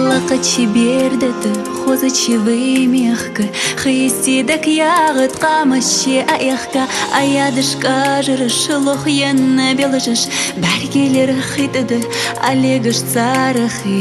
Лақачи бердеті, хозычи вымехка, Христидак яғыт қамашы аяққа, Аядышқа жырыш, лохьянна белыжыш, Бәргелер хитыды, алегыш царахи.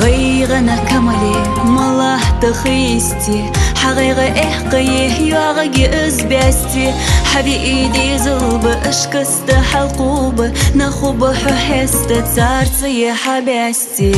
غيغنا كمالي مالله تخيستي حقيقة إحقيه يواغي أزبستي حبي إيدي زلب أشكست حلقوب نخوب حست تارتي حبستي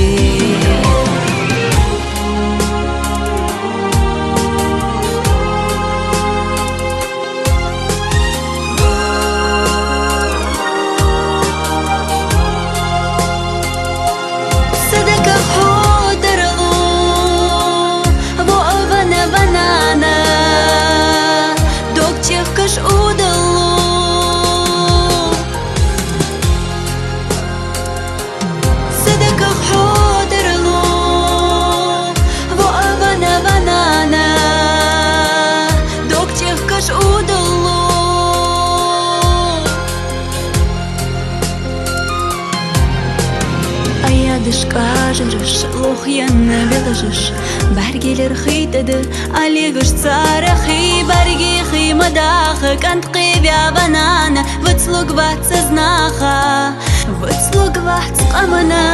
Шкажырыш, лохьянна белыжыш, Бәргелер хитыды, алегыш царахи, Бәрге химадахы, кантқи вябанана, Выцлуг вац знаха, выцлуг вац қамына.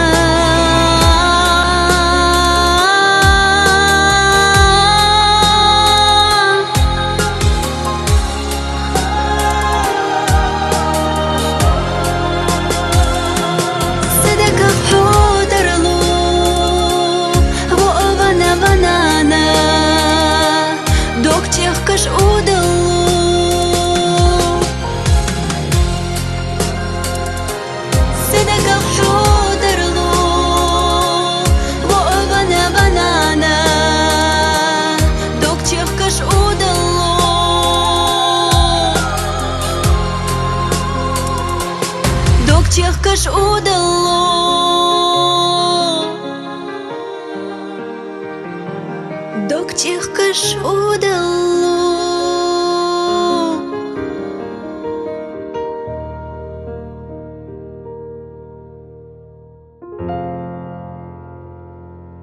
Чехкаш удало, док чехкаш удало.